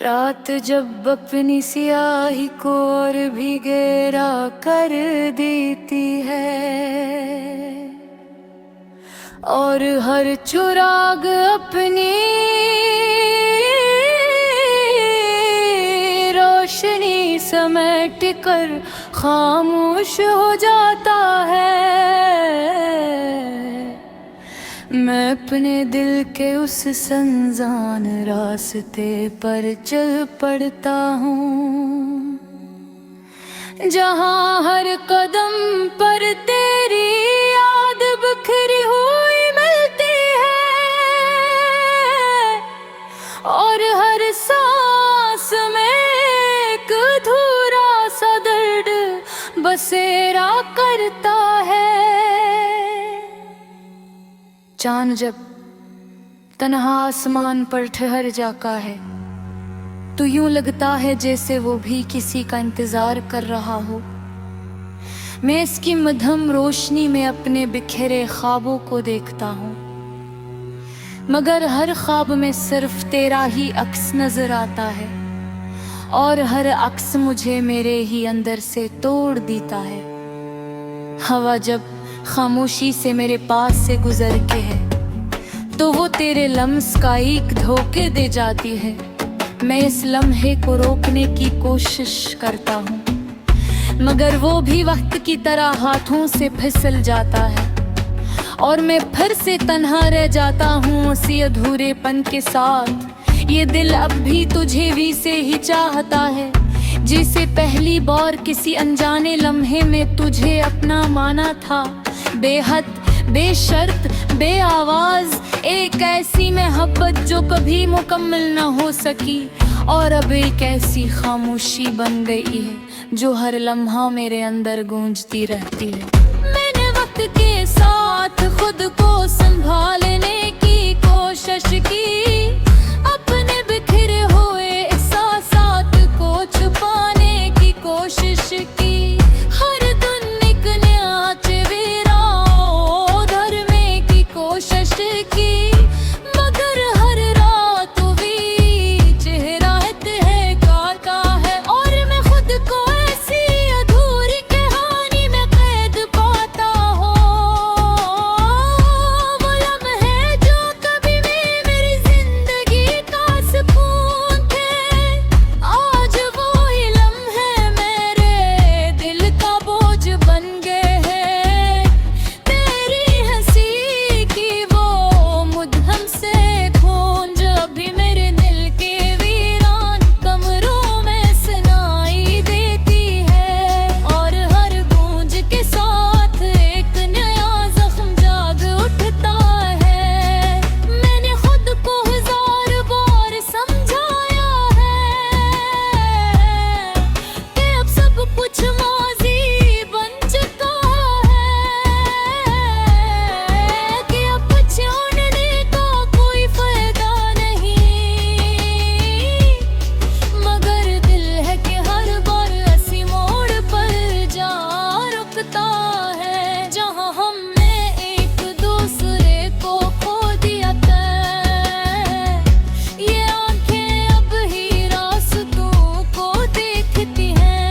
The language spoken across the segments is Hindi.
रात जब अपनी सियाही को और भी गहरा कर देती है और हर चुराग अपनी रोशनी समेट कर खामोश हो जाता है। मैं अपने दिल के उस संजान रास्ते पर चल पड़ता हूँ जहाँ हर कदम पर तेरी याद बिखरी हुई मिलती है और हर सांस में एक अधूरा सा दर्द बसेरा करता है। चांद जब तन्हा आसमान पर ठहर जाता है तो यूं लगता है जैसे वो भी किसी का इंतजार कर रहा हो। मैं इसकी मध्यम रोशनी में अपने बिखरे ख्वाबों को देखता हूँ, मगर हर ख्वाब में सिर्फ तेरा ही अक्स नजर आता है और हर अक्स मुझे मेरे ही अंदर से तोड़ देता है। हवा जब खामोशी से मेरे पास से गुजर के है तो वो तेरे लम्स का एक धोखे दे जाती है। मैं इस लम्हे को रोकने की कोशिश करता हूँ, मगर वो भी वक्त की तरह हाथों से फिसल जाता है और मैं फिर से तन्हा रह जाता हूँ उसी अधूरेपन के साथ। ये दिल अब भी तुझे भी से ही चाहता है, जिसे पहली बार किसी अनजाने लम्हे में तुझे अपना माना था। बेहद बेशर्त बे आवाज एक ऐसी मोहब्बत जो कभी मुकम्मल न हो सकी और अब एक ऐसी खामोशी बन गई है जो हर लम्हा मेरे अंदर गूंजती रहती है। मैंने वक्त के साथ खुद को संभालने की कोशिश की, अपने बिखरे हुए एहसासात को छुपाने की कोशिश की। हर दिन एक नया चेहरा धरने की कोशिश की, मगर हर रात भी चेहरा है काटा है और मैं खुद को ऐसी अधूरी कहानी में कैद पाता हूँ। वो लम्हे जो कभी मेरी जिंदगी का सुकून थे, आज वो ही लम्हे मेरे दिल का बोझ बन गए हैं। तेरी हंसी की वो मुद्दम से खून जो भी मेरे दिल के वीरान कमरों में सुनाई देती है और हर गूंज के साथ एक नया जख्म जाग उठता है। मैंने खुद को हजार बार समझाया है कि अब सब कुछ माजी बन चुका है, कि अब पछताने का कोई फायदा नहीं। मगर दिल है कि हर बार ऐसी मोड़ पर जा रुकता है जहाँ हमने एक दूसरे को खो दिया था। ये आंखें अब ही रास्तों को देखती हैं,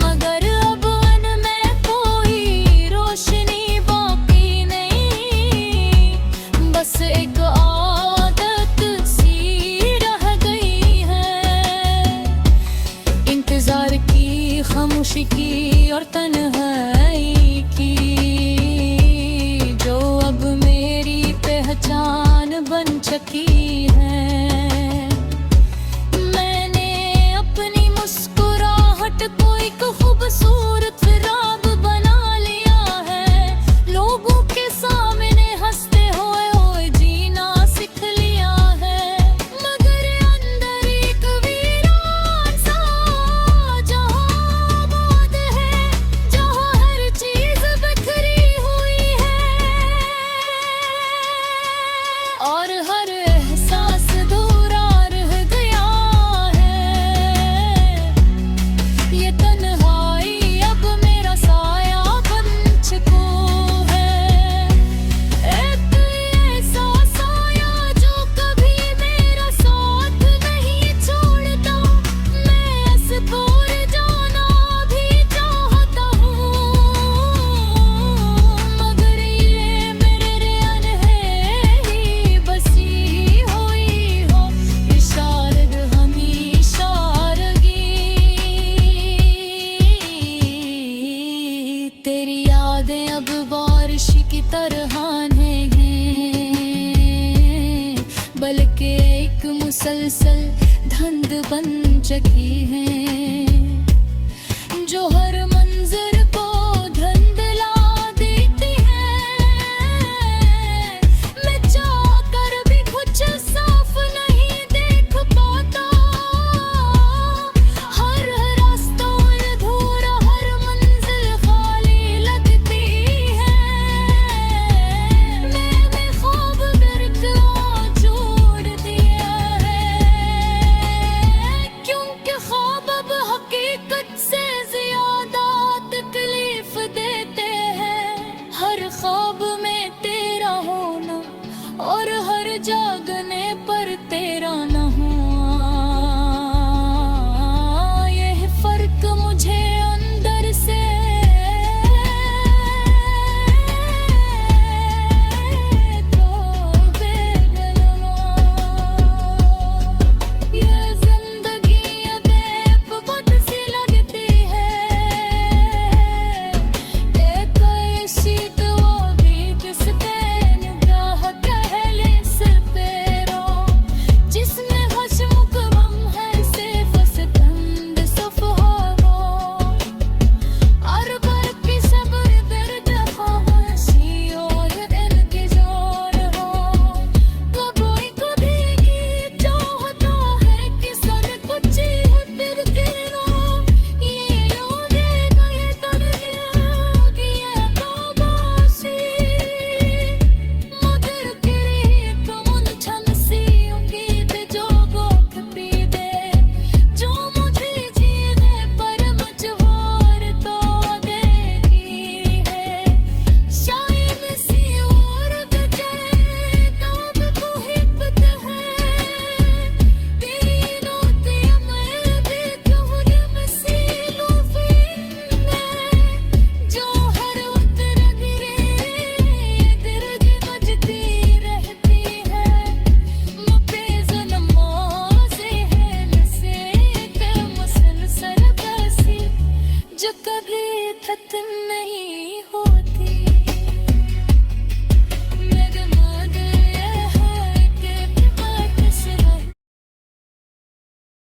मगर अब उनमें कोई रोशनी बाकी नहीं। बस एक आदत सी रह गई है, इंतजार की, खामोशी की और तन्हाई की, जो अब मेरी पहचान बन चुकी है। मैंने अपनी मुस्कुराहट को एक खूबसूरत फिराब बना लिया है। लोगों के सामने हंसते हुए जीना सीख लिया है, मगर अंदर एक वीरान सा जहां आबाद है, जो मुसलसल धंध बन चुकी हैं, जो हर